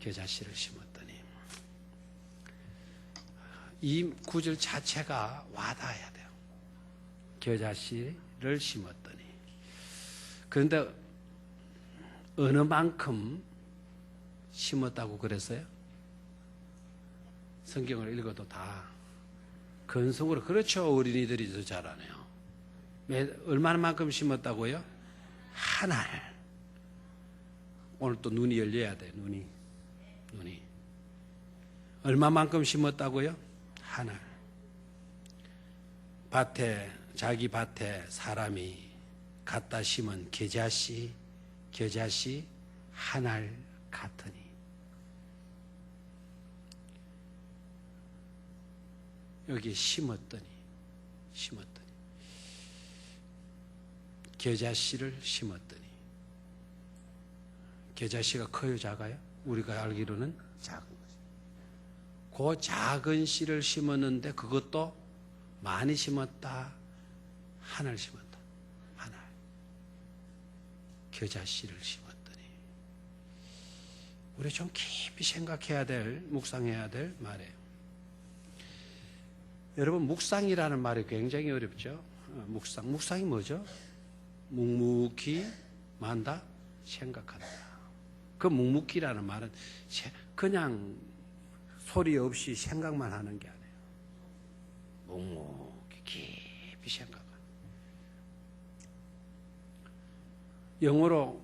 겨자씨를 심었더니. 이 구절 자체가 와닿아야 돼요. 겨자씨를 심었더니. 그런데 어느 만큼 심었다고 그랬어요? 성경을 읽어도 다 근성으로. 그렇죠. 어린이들이 더 잘하네요. 얼마만큼 심었다고요? 한 알. 오늘 또 눈이 열려야 돼. 눈이 얼마만큼 심었다고요? 한 알. 자기 밭에 사람이 갖다 심은 겨자씨 한 알 같으니. 여기 심었더니 겨자씨를 심었더니. 겨자씨가 커요, 작아요? 우리가 알기로는 작은 거죠. 그 작은 씨를 심었는데 그것도 많이 심었다, 한 알 심었다, 한 알. 겨자씨를 심었더니. 우리 좀 깊이 생각해야 될, 묵상해야 될 말이에요. 여러분, 묵상이라는 말이 굉장히 어렵죠. 묵상이 뭐죠? 묵묵히 만다, 생각한다. 그 묵묵히라는 말은 그냥 소리 없이 생각만 하는 게 아니에요. 묵묵히 깊이 생각하는. 영어로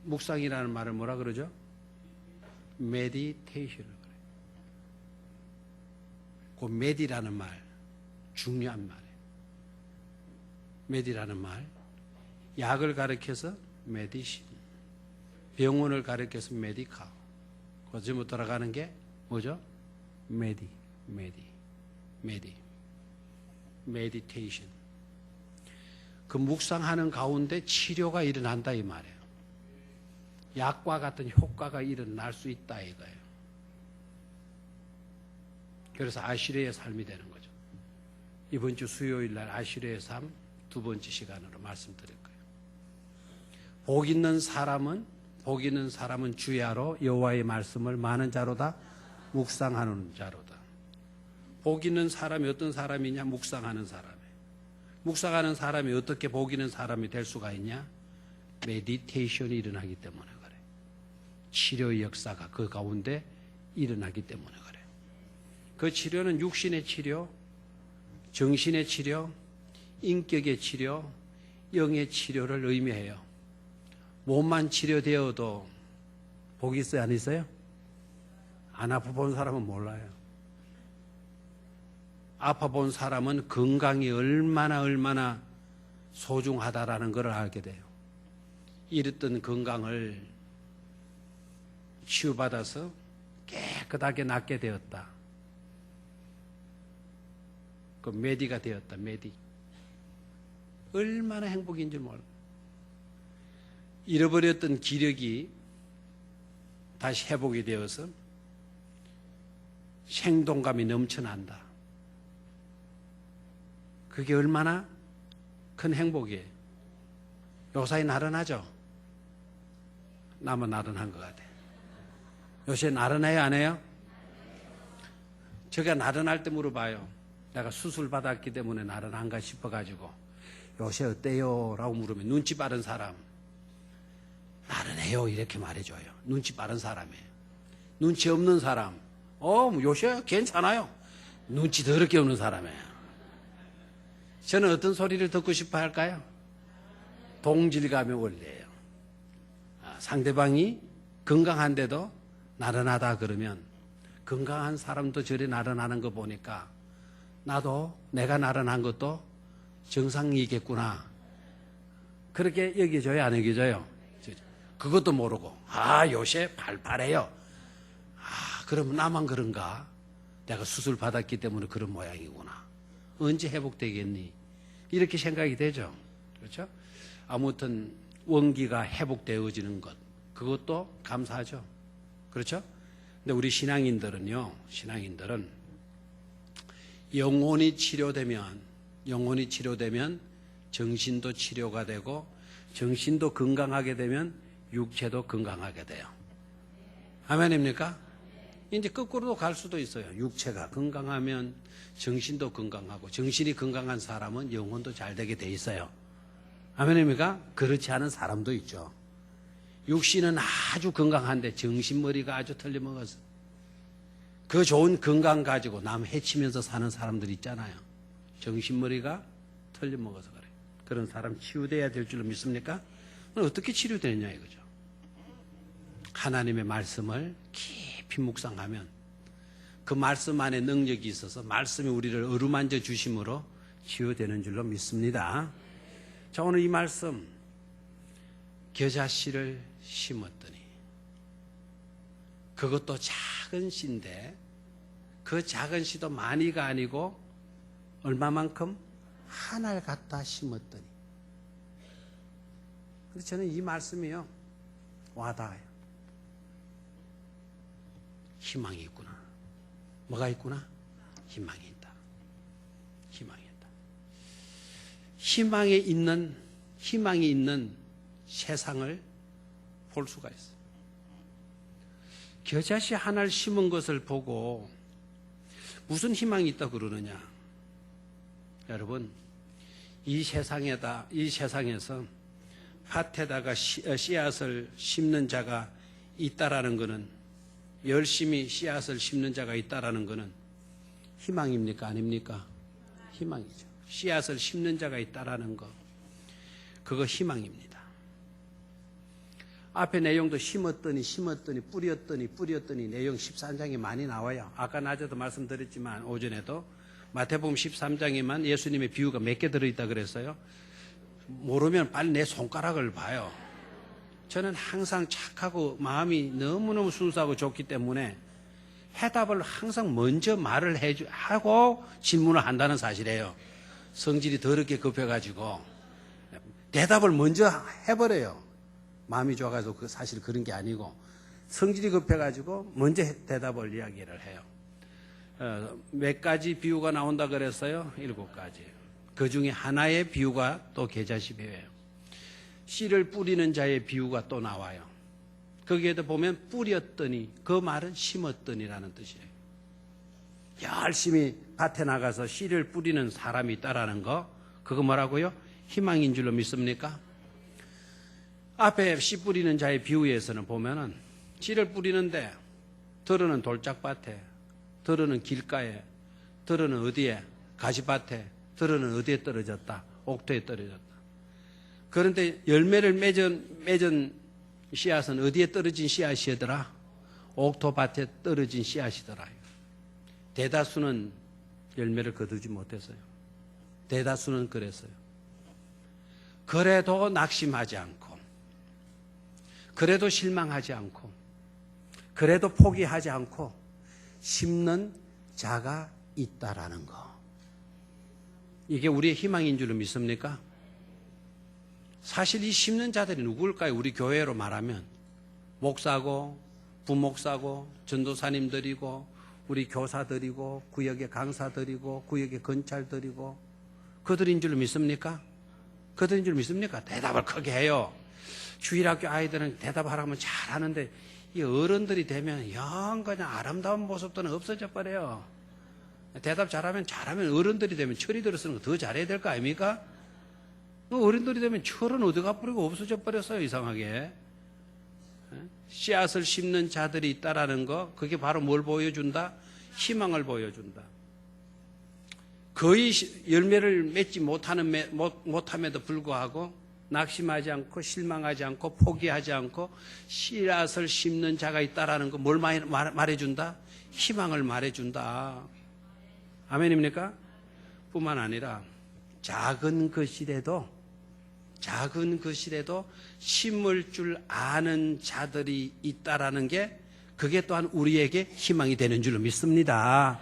묵상이라는 말을 뭐라 그러죠? meditation을 그래요. 그 med이라는 말, 중요한 말이에요. med이라는 말, 약을 가리켜서 medicine, 병원을 가리켜서 medical, 그 전부 돌아가는 게 뭐죠? meditation. 그 묵상하는 가운데 치료가 일어난다 이 말이에요. 약과 같은 효과가 일어날 수 있다 이거예요. 그래서 아시레의 삶이 되는 거죠. 이번 주 수요일 날 아시레의 삶 두 번째 시간으로 말씀드릴 거예요. 복 있는 사람은 주야로 여호와의 말씀을 많은 자로다 묵상하는 자로다. 복 있는 사람이 어떤 사람이냐? 묵상하는 사람이에요. 묵상하는 사람이 어떻게 복 있는 사람이 될 수가 있냐? 메디테이션이 일어나기 때문에 그래. 치료의 역사가 그 가운데 일어나기 때문에 그래. 그 치료는 육신의 치료, 정신의 치료, 인격의 치료, 영의 치료를 의미해요. 몸만 치료되어도 복이 있어요, 안 있어요? 안 아파본 사람은 몰라요. 아파본 사람은 건강이 얼마나 소중하다라는 걸 알게 돼요. 잃었던 건강을 치유받아서 깨끗하게 낫게 되었다. 그 메디가 되었다, 메디. 얼마나 행복인 줄 몰라. 잃어버렸던 기력이 다시 회복이 되어서 생동감이 넘쳐난다. 그게 얼마나 큰 행복이에요. 요사이 나른하죠? 나만 나른한 것 같아요. 요새 나른해요, 안 해요? 제가 나른할 때 물어봐요. 내가 수술 받았기 때문에 나른한가 싶어가지고 요새 어때요? 라고 물으면 눈치 빠른 사람 나른해요 이렇게 말해줘요. 눈치 빠른 사람이에요. 눈치 없는 사람 요새 괜찮아요. 눈치 더럽게 없는 사람이에요. 저는 어떤 소리를 듣고 싶어 할까요? 동질감의 원리예요. 상대방이 건강한데도 나른하다 그러면 건강한 사람도 저리 나른하는 거 보니까 나도 내가 나른한 것도 정상이겠구나. 그렇게 여겨져요, 안 여겨져요? 그것도 모르고 요새 팔팔해요. 그럼 나만 그런가? 내가 수술 받았기 때문에 그런 모양이구나. 언제 회복되겠니? 이렇게 생각이 되죠. 그렇죠? 아무튼 원기가 회복되어지는 것, 그것도 감사하죠. 그렇죠? 근데 우리 신앙인들은 영혼이 치료되면 정신도 치료가 되고 정신도 건강하게 되면 육체도 건강하게 돼요. 아멘입니까? 이제 거꾸로도 갈 수도 있어요. 육체가 건강하면 정신도 건강하고, 정신이 건강한 사람은 영혼도 잘 되게 돼 있어요. 아멘입니까? 그렇지 않은 사람도 있죠. 육신은 아주 건강한데 정신머리가 아주 틀려먹어서 그 좋은 건강 가지고 남 해치면서 사는 사람들 있잖아요. 정신머리가 틀려먹어서 그래요. 그런 사람 치유돼야 될 줄로 믿습니까? 어떻게 치료되느냐 이거죠. 하나님의 말씀을 깊이 묵상하면 그 말씀 안에 능력이 있어서 말씀이 우리를 어루만져 주심으로 치유되는 줄로 믿습니다. 자, 오늘 이 말씀, 겨자씨를 심었더니, 그것도 작은 씨인데 그 작은 씨도 많이가 아니고 얼마만큼? 한 알 갖다 심었더니. 근데 저는 이 말씀이요, 와닿아요. 희망이 있구나. 뭐가 있구나? 희망이 있다. 희망이 있다. 희망이 있는 세상을 볼 수가 있어요. 겨자씨 하나를 심은 것을 보고 무슨 희망이 있다 그러느냐? 여러분, 이 세상에서 밭에다가 씨앗을 심는 자가 있다라는 것은, 열심히 씨앗을 심는 자가 있다라는 것은 희망입니까? 아닙니까? 희망이죠. 씨앗을 심는 자가 있다라는 것, 그거 희망입니다. 앞에 내용도 심었더니 뿌렸더니 내용 13장이 많이 나와요. 아까 낮에도 말씀드렸지만 오전에도 마태복음 13장에만 예수님의 비유가 몇 개 들어있다 그랬어요. 모르면 빨리 내 손가락을 봐요. 저는 항상 착하고 마음이 너무너무 순수하고 좋기 때문에 해답을 항상 먼저 말을 하고 질문을 한다는 사실이에요. 성질이 더럽게 급해가지고 대답을 먼저 해버려요. 마음이 좋아가지고 사실 그런 게 아니고 성질이 급해가지고 먼저 대답을 이야기를 해요. 몇 가지 비유가 나온다 그랬어요? 7가지. 그 중에 하나의 비유가 또 겨자씨 비유예요. 씨를 뿌리는 자의 비유가 또 나와요. 거기에도 보면 뿌렸더니, 그 말은 심었더니라는 뜻이에요. 열심히 밭에 나가서 씨를 뿌리는 사람이 있다라는 거, 그거 뭐라고요? 희망인 줄로 믿습니까? 앞에 씨 뿌리는 자의 비유에서는 보면은 씨를 뿌리는데 들어는 돌짝밭에, 들어는 길가에, 들어는 어디에? 가시밭에, 들어는 어디에 떨어졌다? 옥토에 떨어졌다. 그런데 열매를 맺은 씨앗은 어디에 떨어진 씨앗이더라? 옥토밭에 떨어진 씨앗이더라. 대다수는 열매를 거두지 못했어요. 대다수는 그랬어요. 그래도 낙심하지 않고, 그래도 실망하지 않고, 그래도 포기하지 않고 심는 자가 있다라는 거. 이게 우리의 희망인 줄로 믿습니까? 사실 이 심는 자들이 누구일까요? 우리 교회로 말하면 목사고 부목사고 전도사님들이고 우리 교사들이고 구역의 강사들이고 구역의 건찰들이고 그들인 줄로 믿습니까? 그들인 줄 믿습니까? 대답을 크게 해요. 주일학교 아이들은 대답하라면 잘하는데 이 어른들이 되면 영 그냥 아름다운 모습들은 없어져 버려요. 대답 잘하면 어른들이 되면 철이 들어서는 거 더 잘해야 될 거 아닙니까? 어른들이 되면 철은 어디가 버리고 없어져 버렸어요. 이상하게. 씨앗을 심는 자들이 있다라는 거, 그게 바로 뭘 보여준다? 희망을 보여준다. 거의 열매를 맺지 못함에도 불구하고 낙심하지 않고 실망하지 않고 포기하지 않고 씨앗을 심는 자가 있다라는 거 뭘 말해준다? 희망을 말해준다. 아멘입니까? 뿐만 아니라 작은 것이라도 심을 줄 아는 자들이 있다라는 게, 그게 또한 우리에게 희망이 되는 줄로 믿습니다.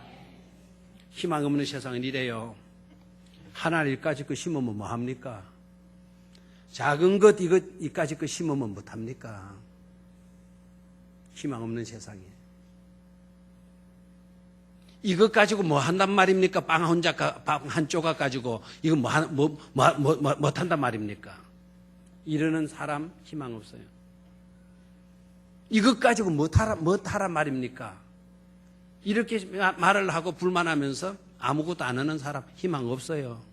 희망 없는 세상은 이래요. 하나 일까지 거 심으면 뭐 합니까? 작은 것 이까지 거 심으면 못 합니까? 희망 없는 세상에. 이것 가지고 뭐 한단 말입니까? 빵 한 조각 가지고 이거 못 한단 말입니까? 이러는 사람 희망 없어요. 이것 가지고 뭐하란 말입니까? 이렇게 말을 하고 불만하면서 아무것도 안 하는 사람 희망 없어요.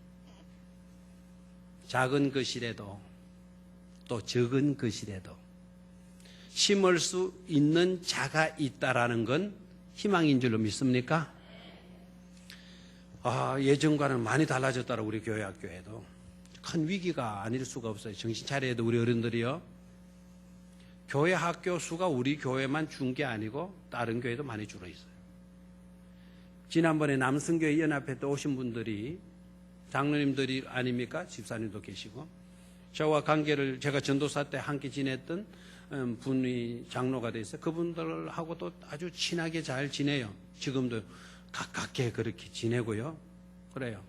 작은 것이라도 또 적은 것이라도 심을 수 있는 자가 있다라는 건 희망인 줄로 믿습니까? 예전과는 많이 달라졌더라. 우리 교회 학교에도 큰 위기가 아닐 수가 없어요. 정신 차려야 돼. 우리 어른들이요. 교회 학교 수가 우리 교회만 준 게 아니고 다른 교회도 많이 줄어 있어요. 지난번에 남성교회 연합회 때 오신 분들이 장로님들이 아닙니까? 집사님도 계시고 저와 관계를 제가 전도사 때 함께 지냈던 분이 장로가 돼 있어요. 그분들하고도 아주 친하게 잘 지내요. 지금도 가깝게 그렇게 지내고요. 그래요.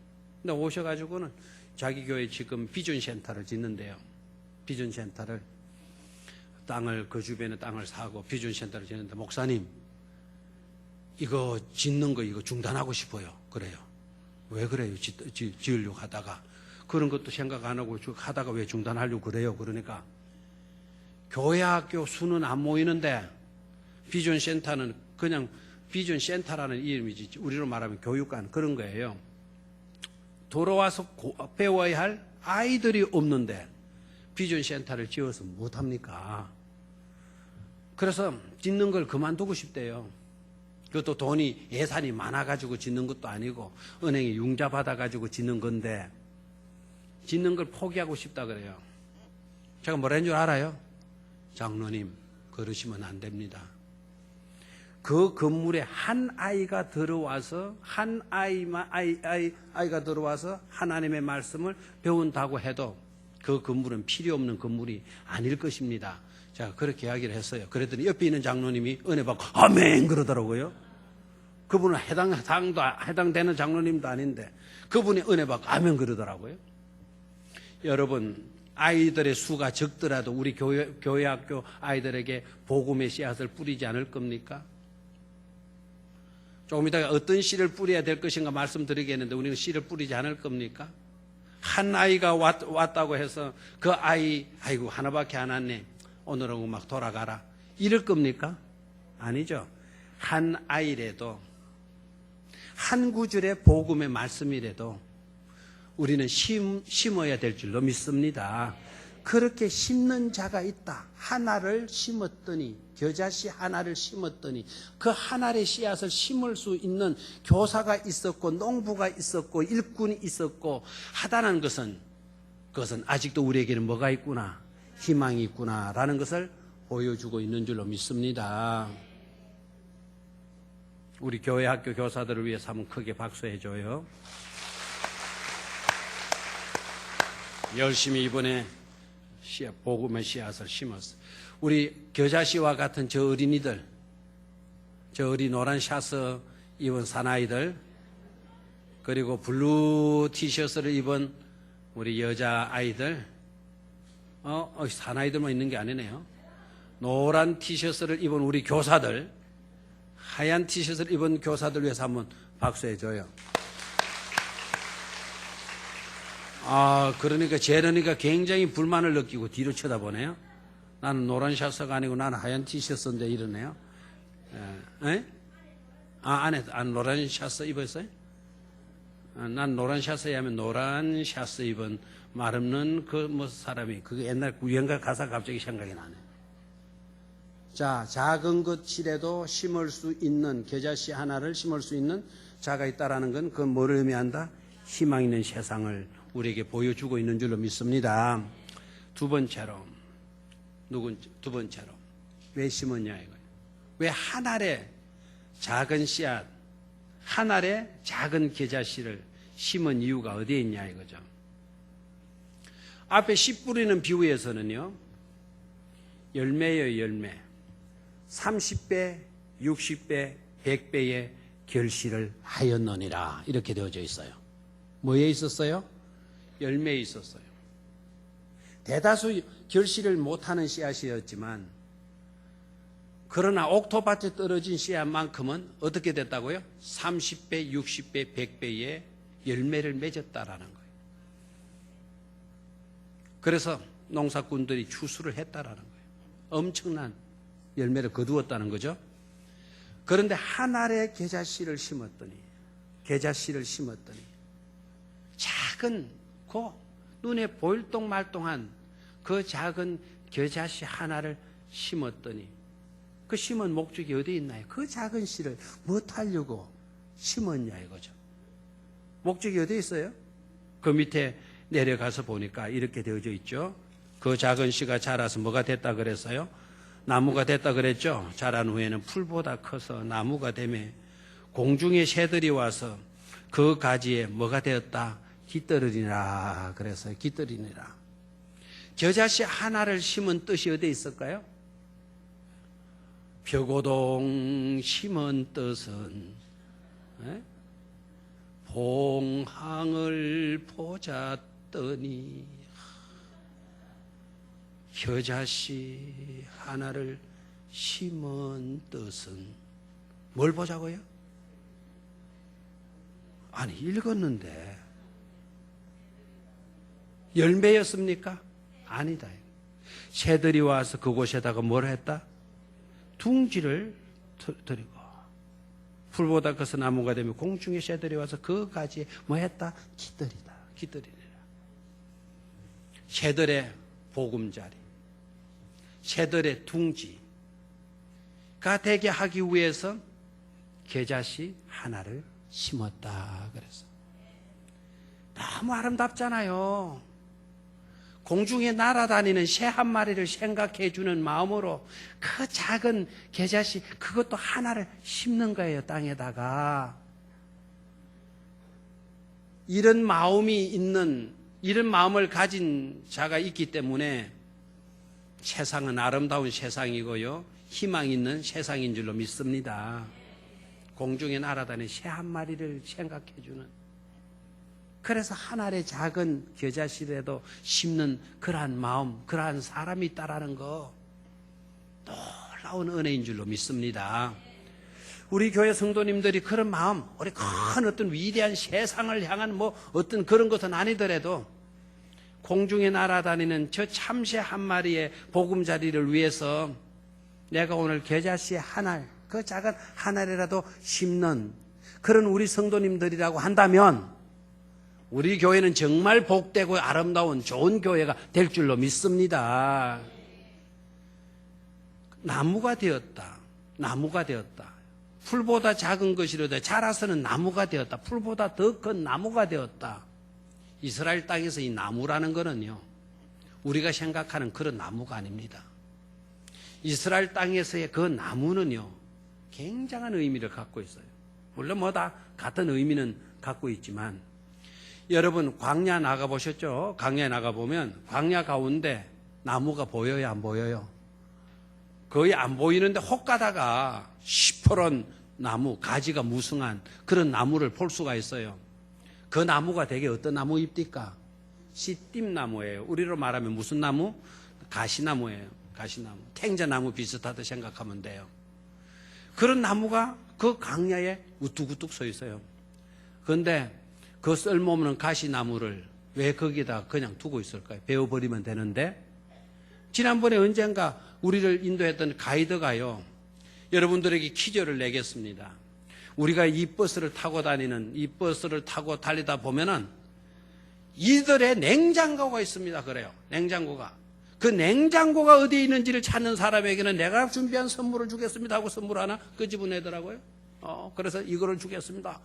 근데 오셔가지고는 자기 교회 지금 비전센터를 짓는데요. 비전센터를 그 주변에 땅을 사고 비전센터를 짓는데 목사님 이거 짓는 거 이거 중단하고 싶어요. 그래요. 왜 그래요? 지으려고 하다가 그런 것도 생각 안 하고 하다가 왜 중단하려고 그래요? 그러니까 교회 학교 수는 안 모이는데 비전센터는 그냥 비전센터라는 이름이지 우리로 말하면 교육관 그런 거예요. 돌아와서 배워야 할 아이들이 없는데 비전센터를 지어서 못합니까? 그래서 짓는 걸 그만두고 싶대요. 그것도 돈이 예산이 많아가지고 짓는 것도 아니고 은행에 융자 받아가지고 짓는 건데 짓는 걸 포기하고 싶다 그래요. 제가 뭐라는 줄 알아요? 장로님 그러시면 안 됩니다. 그 건물에 한 아이가 들어와서 아이가 들어와서 하나님의 말씀을 배운다고 해도 그 건물은 필요 없는 건물이 아닐 것입니다. 제가 그렇게 이야기를 했어요. 그랬더니 옆에 있는 장로님이 은혜 받고 아멘 그러더라고요. 그분은 해당되는 장로님도 아닌데 그분이 은혜 받고 아멘 그러더라고요. 여러분 아이들의 수가 적더라도 우리 교회 학교 아이들에게 복음의 씨앗을 뿌리지 않을 겁니까? 조금 이따가 어떤 씨를 뿌려야 될 것인가 말씀드리겠는데 우리는 씨를 뿌리지 않을 겁니까? 한 아이가 왔다고 해서 그 아이고 하나밖에 안 왔네. 오늘은 막 돌아가라. 이럴 겁니까? 아니죠. 한 아이라도 한 구절의 복음의 말씀이라도 우리는 심어야 될 줄로 믿습니다. 그렇게 심는 자가 있다. 하나를 심었더니 겨자씨 하나를 심었더니 그 하나의 씨앗을 심을 수 있는 교사가 있었고 농부가 있었고 일꾼이 있었고 하다는 것은 그것은 아직도 우리에게는 뭐가 있구나 희망이 있구나라는 것을 보여주고 있는 줄로 믿습니다. 우리 교회 학교 교사들을 위해서 한번 크게 박수해 줘요. 열심히 이번에 복음의 씨앗을 심었어. 우리 겨자씨와 같은 저 어린이들, 저 어린 노란 샤스 입은 사나이들, 그리고 블루 티셔츠를 입은 우리 여자아이들, 사나이들만 있는 게 아니네요. 노란 티셔츠를 입은 우리 교사들, 하얀 티셔츠를 입은 교사들 위해서 한번 박수해 줘요. 그러니까 재련이가 굉장히 불만을 느끼고 뒤로 쳐다보네요. 나는 노란 샤츠가 아니고 나는 하얀 티셔츠인데 이러네요. 안에 노란 샤츠 입었어요? 난 노란 샤츠에 하면 노란 샤츠 입은 말 없는 사람이 그게 옛날 유행가 가사 갑자기 생각이 나네. 자, 작은 것이라도 심을 수 있는 겨자씨 하나를 심을 수 있는 자가 있다라는 건 그건 뭐를 의미한다? 희망 있는 세상을 우리에게 보여주고 있는 줄로 믿습니다. 두 번째로 왜 심었냐 이거예요. 왜 한 알의 작은 씨앗, 한 알의 작은 겨자씨를 심은 이유가 어디에 있냐 이거죠. 앞에 씨 뿌리는 비유에서는요, 열매예요, 열매. 30배, 60배, 100배의 결실을 하였느니라 이렇게 되어져 있어요. 뭐에 있었어요? 열매에 있었어요. 대다수 결실을 못하는 씨앗이었지만 그러나 옥토밭에 떨어진 씨앗만큼은 어떻게 됐다고요? 30배, 60배, 100배의 열매를 맺었다라는 거예요. 그래서 농사꾼들이 추수를 했다라는 거예요. 엄청난 열매를 거두었다는 거죠. 그런데 한 알의 겨자씨를 심었더니 작은 눈에 보일동 말동한 그 작은 겨자씨 하나를 심었더니 그 심은 목적이 어디 있나요? 그 작은 씨를 무엇하려고 심었냐 이거죠. 목적이 어디 있어요? 그 밑에 내려가서 보니까 이렇게 되어져 있죠. 그 작은 씨가 자라서 뭐가 됐다 그랬어요? 나무가 됐다 그랬죠. 자란 후에는 풀보다 커서 나무가 되며 공중의 새들이 와서 그 가지에 뭐가 되었다? 깃들으리라 그랬어요. 깃들이니라. 겨자씨 하나를 심은 뜻이 어디에 있을까요? 벽오동 심은 뜻은 봉황을 보잤더니 겨자씨 하나를 심은 뜻은 뭘 보자고요? 아니 읽었는데 열매였습니까? 아니다. 새들이 와서 그곳에다가 뭘 했다? 둥지를 들이고 풀보다 커서 나무가 되면 공중의 새들이 와서 그 가지에 뭐 했다? 깃들이니라. 새들의 보금자리, 새들의 둥지가 되게 하기 위해서 겨자씨 하나를 심었다 그래서 너무 아름답잖아요. 공중에 날아다니는 새 한 마리를 생각해 주는 마음으로 그 작은 겨자씨 그것도 하나를 심는 거예요. 땅에다가. 이런 마음을 가진 자가 있기 때문에 세상은 아름다운 세상이고요, 희망 있는 세상인 줄로 믿습니다. 공중에 날아다니는 새 한 마리를 생각해 주는, 그래서 한 알의 작은 겨자씨라도 심는 그러한 마음, 그러한 사람이 있다라는 거 놀라운 은혜인 줄로 믿습니다. 우리 교회 성도님들이 그런 마음, 우리 큰 어떤 위대한 세상을 향한 어떤 그런 것은 아니더라도 공중에 날아다니는 저 참새 한 마리의 보금자리를 위해서 내가 오늘 겨자씨 한 알, 그 작은 한 알이라도 심는 그런 우리 성도님들이라고 한다면 우리 교회는 정말 복되고 아름다운 좋은 교회가 될 줄로 믿습니다. 나무가 되었다. 풀보다 작은 것이로다 자라서는 나무가 되었다. 풀보다 더 큰 나무가 되었다. 이스라엘 땅에서 이 나무라는 거는요, 우리가 생각하는 그런 나무가 아닙니다. 이스라엘 땅에서의 그 나무는요, 굉장한 의미를 갖고 있어요. 물론 다 같은 의미는 갖고 있지만, 여러분 광야 나가보셨죠? 광야에 나가보면 광야 가운데 나무가 보여요, 안 보여요? 거의 안 보이는데 혹 가다가 시퍼런 나무, 가지가 무성한 그런 나무를 볼 수가 있어요. 그 나무가 되게 어떤 나무입니까? 시띠나무예요. 우리로 말하면 무슨 나무? 가시나무예요. 가시나무. 탱자나무 비슷하다 생각하면 돼요. 그런 나무가 그 광야에 우뚝우뚝 서 있어요. 그런데 그 쓸모없는 가시나무를 왜 거기다 그냥 두고 있을까요? 베어버리면 되는데. 지난번에 언젠가 우리를 인도했던 가이드가요, 여러분들에게 퀴즈를 내겠습니다. 우리가 이 버스를 타고 달리다 보면은 이들의 냉장고가 있습니다. 그래요. 냉장고가. 그 냉장고가 어디에 있는지를 찾는 사람에게는 내가 준비한 선물을 주겠습니다 하고 선물 하나 끄집어내더라고요. 그래서 이거를 주겠습니다.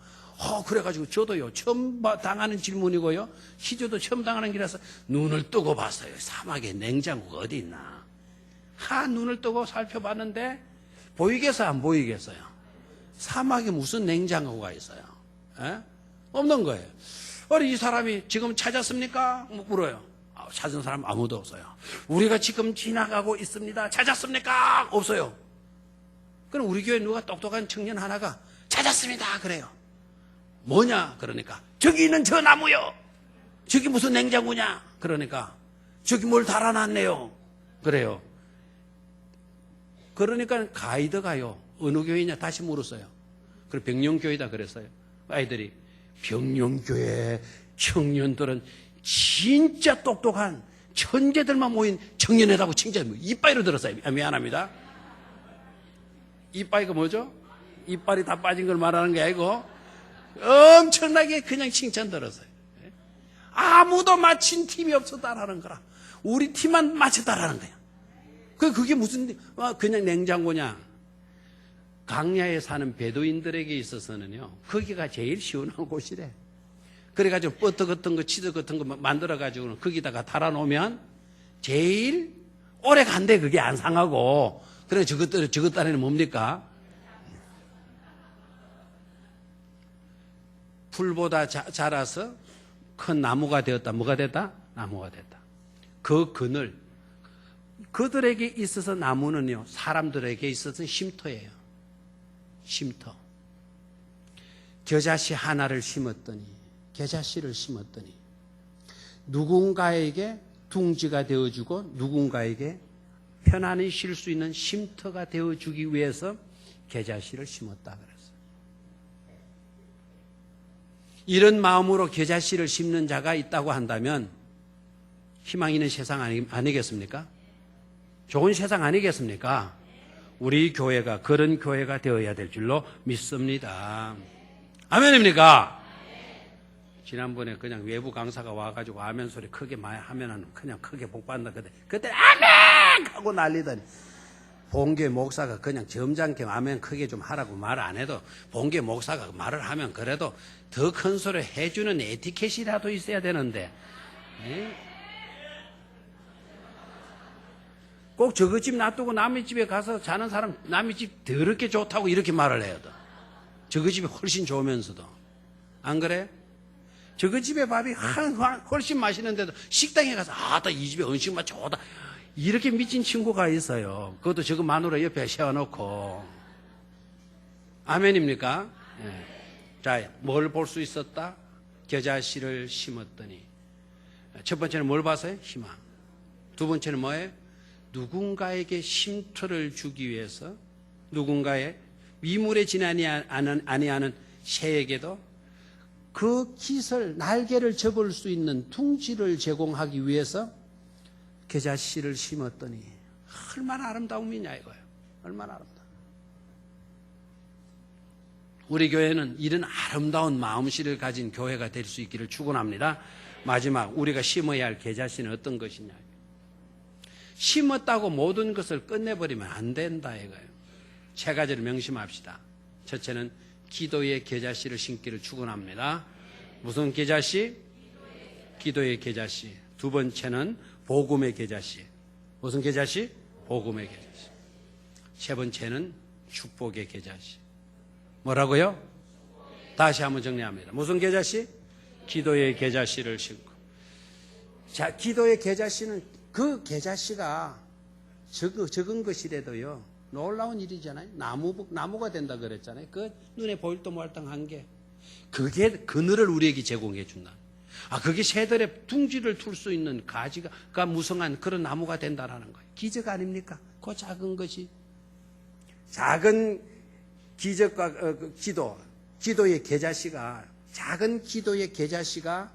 그래가지고 저도요, 처음 당하는 질문이고요, 희주도 처음 당하는 길이라서 눈을 뜨고 봤어요. 사막에 냉장고가 어디 있나. 눈을 뜨고 살펴봤는데 보이겠어요, 안 보이겠어요? 사막에 무슨 냉장고가 있어요? 없는 거예요. 이 사람이 지금 찾았습니까? 물어요. 찾은 사람 아무도 없어요. 우리가 지금 지나가고 있습니다. 찾았습니까? 없어요. 그럼 우리 교회 누가 똑똑한 청년 하나가 찾았습니다 그래요. 뭐냐? 그러니까 저기 있는 저 나무요. 저기 무슨 냉장고냐? 그러니까 저기 뭘 달아놨네요. 그래요. 그러니까 가이드가요, 어느 교회냐 다시 물었어요. 그래, 병영교회다 그랬어요. 아이들이 병영교회 청년들은 진짜 똑똑한 천재들만 모인 청년회라고 칭찬, 이빠이로 들었어요. 미안합니다. 이빨이가 뭐죠? 이빨이 다 빠진 걸 말하는 게 아니고 엄청나게 그냥 칭찬 들었어요. 아무도 맞힌 팀이 없었다라는 거라. 우리 팀만 맞췄다라는 거야. 그게 무슨 그냥 냉장고냐? 강야에 사는 베두인들에게 있어서는요, 거기가 제일 시원한 곳이래. 그래가지고 버터 같은 거, 치즈 같은 거 만들어가지고는 거기다가 달아놓으면 제일 오래 간대. 그게 안 상하고. 그래, 저것 안에는 뭡니까? 풀보다 자라서 큰 나무가 되었다. 뭐가 됐다? 나무가 됐다. 그 그늘. 그들에게 있어서 나무는요, 사람들에게 있어서는 쉼터예요. 쉼터. 겨자씨 하나를 심었더니, 겨자씨를 심었더니, 누군가에게 둥지가 되어주고, 누군가에게 편안히 쉴 수 있는 쉼터가 되어주기 위해서 겨자씨를 심었다 그랬어요. 이런 마음으로 겨자씨를 심는 자가 있다고 한다면 희망 있는 세상 아니겠습니까? 좋은 세상 아니겠습니까? 우리 교회가 그런 교회가 되어야 될 줄로 믿습니다. 아멘입니까? 지난번에 그냥 외부 강사가 와가지고 아멘 소리 크게 많이 하면은 그냥 크게 복받는다. 그때 아멘! 하고 난리더니 본교회 목사가 그냥 점잖게 아멘 크게 좀 하라고 말 안 해도 본교회 목사가 말을 하면 그래도 더 큰 소리 해주는 에티켓이라도 있어야 되는데 꼭 저거 집 놔두고 남의 집에 가서 자는 사람 남의 집 더럽게 좋다고 이렇게 말을 해야 돼. 저거 집이 훨씬 좋으면서도. 안 그래? 저거 집에 밥이 훨씬 맛있는데도 식당에 가서 아따 이 집에 음식 맛 좋다. 이렇게 미친 친구가 있어요. 그것도 저거 마누라 옆에 세워놓고. 아멘입니까? 네. 자, 뭘 볼 수 있었다? 겨자씨를 심었더니. 첫 번째는 뭘 봤어요? 희망. 두 번째는 뭐예요? 누군가에게 쉼터를 주기 위해서 누군가의 위물에 지나지 아니하는 새에게도 그 깃을 날개를 접을 수 있는 둥지를 제공하기 위해서 겨자씨를 심었더니 얼마나 아름다움이냐 이거예요. 얼마나 아름다워. 우리 교회는 이런 아름다운 마음씨를 가진 교회가 될 수 있기를 축원합니다. 마지막 우리가 심어야 할 겨자씨는 어떤 것이냐. 심었다고 모든 것을 끝내버리면 안 된다 이거예요. 세 가지를 명심합시다. 첫째는 기도의 겨자씨를 심기를 축원합니다. 무슨 겨자씨? 기도의 겨자씨. 두 번째는 복음의 겨자씨. 무슨 겨자씨? 복음의 겨자씨. 세 번째는 축복의 겨자씨. 뭐라고요? 다시 한번 정리합니다. 무슨 겨자씨? 기도의 겨자씨를 심고. 자, 기도의 겨자씨는 그 겨자씨가 적은 것이라도요 놀라운 일이잖아요. 나무가 된다 그랬잖아요. 그 눈에 보일 도 말당한 게 그게 그늘을 우리에게 제공해 준다. 그게 새들의 둥지를 틀 수 있는 가지가 무성한 그런 나무가 된다라는 거예요. 기적 아닙니까? 그 작은 것이 작은 기적과 기도의 겨자씨가 작은 기도의 겨자씨가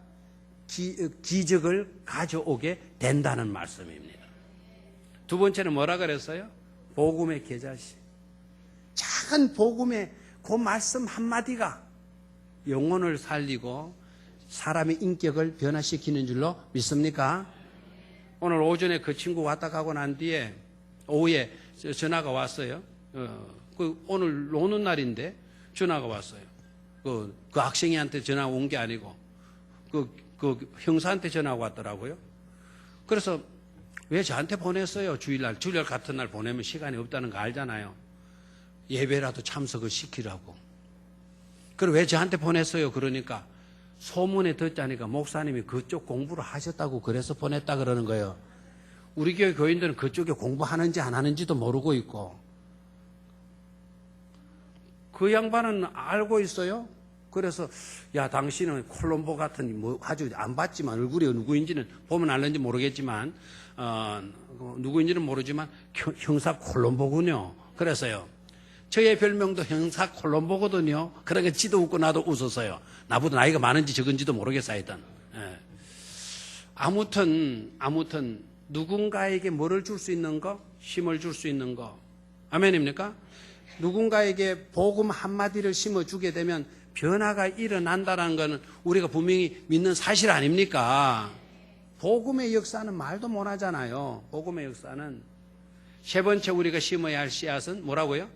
기적을 가져오게 된다는 말씀입니다. 두 번째는 뭐라 그랬어요? 복음의 겨자씨. 작은 복음의 그 말씀 한마디가 영혼을 살리고 사람의 인격을 변화시키는 줄로 믿습니까? 오늘 오전에 그 친구 왔다 가고 난 뒤에 오후에 전화가 왔어요. 오늘 노는 날인데 전화가 왔어요. 그 학생이한테 전화 온 게 아니고 그 형사한테 전화가 왔더라고요. 그래서 왜 저한테 보냈어요? 주일날 같은 날 보내면 시간이 없다는 거 알잖아요. 예배라도 참석을 시키라고. 그리고 왜 저한테 보냈어요? 그러니까 소문에 듣자니까 목사님이 그쪽 공부를 하셨다고 그래서 보냈다 그러는 거예요. 우리 교회 교인들은 그쪽에 공부하는지 안 하는지도 모르고 있고. 그 양반은 알고 있어요. 그래서 야 당신은 콜롬보 같은 뭐 아주 안 봤지만 얼굴이 누구인지는 보면 알는지 모르겠지만 누구인지는 모르지만 형사 콜롬보군요. 그래서요. 저의 별명도 형사 콜롬보거든요. 그러니까 지도 웃고 나도 웃었어요. 나보다 나이가 많은지 적은지도 모르겠어 하여튼. 예. 아무튼 누군가에게 뭐를 줄 수 있는 거? 힘을 줄 수 있는 거. 아멘입니까? 누군가에게 복음 한마디를 심어주게 되면 변화가 일어난다는 것은 우리가 분명히 믿는 사실 아닙니까? 복음의 역사는 말도 못하잖아요. 복음의 역사는. 세 번째 우리가 심어야 할 씨앗은 뭐라고요?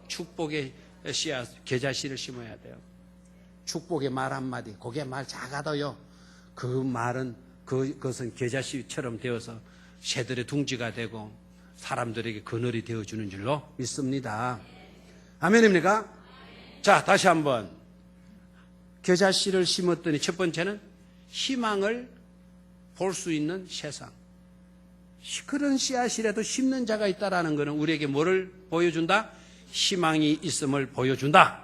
축복의 씨앗, 겨자씨를 심어야 돼요. 축복의 말 한마디, 그게 말 작아도요, 그 말은, 그것은 겨자씨처럼 되어서 새들의 둥지가 되고 사람들에게 그늘이 되어주는 줄로 믿습니다. 아멘입니까? 자, 다시 한번. 겨자씨를 심었더니 첫 번째는 희망을 볼 수 있는 세상. 그런 씨앗이라도 심는 자가 있다라는 것은 우리에게 뭐를 보여준다? 희망이 있음을 보여준다.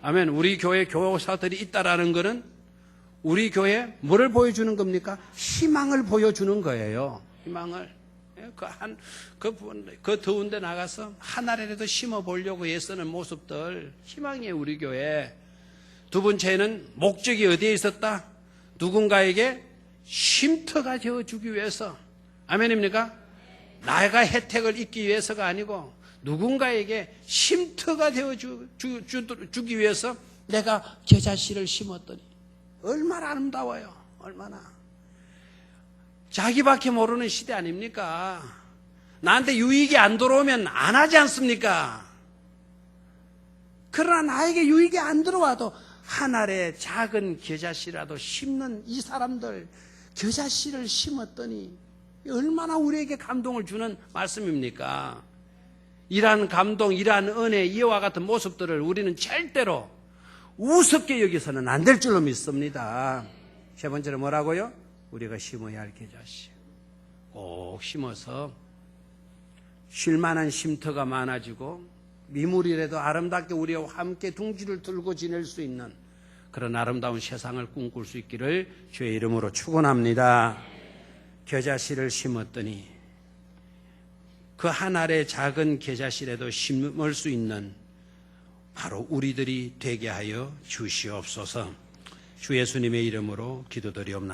아멘. 우리 교회 교사들이 있다라는 것은 우리 교회에 뭐를 보여주는 겁니까? 희망을 보여주는 거예요. 희망을. 그 더운 데 나가서 하나라도 심어 보려고 애쓰는 모습들, 희망이에요, 우리 교회. 두 번째는 목적이 어디에 있었다? 누군가에게 쉼터가 되어주기 위해서. 아멘입니까? 나가 혜택을 입기 위해서가 아니고 누군가에게 쉼터가 되어주기 위해서 내가 겨자씨를 심었더니 얼마나 아름다워요. 얼마나. 자기밖에 모르는 시대 아닙니까? 나한테 유익이 안 들어오면 안 하지 않습니까? 그러나 나에게 유익이 안 들어와도 한 알의 작은 겨자씨라도 심는 이 사람들, 겨자씨를 심었더니 얼마나 우리에게 감동을 주는 말씀입니까? 이러한 감동, 이러한 은혜, 이와 같은 모습들을 우리는 절대로 우습게 여기서는 안 될 줄로 믿습니다. 세 번째로 뭐라고요? 우리가 심어야 할 겨자씨. 꼭 심어서 쉴만한 쉼터가 많아지고 미물이라도 아름답게 우리와 함께 둥지를 들고 지낼 수 있는 그런 아름다운 세상을 꿈꿀 수 있기를 주의 이름으로 축원합니다. 겨자씨를 심었더니 그 한 알의 작은 겨자씨라도 심을 수 있는 바로 우리들이 되게 하여 주시옵소서. 주 예수님의 이름으로 기도드리옵나이다.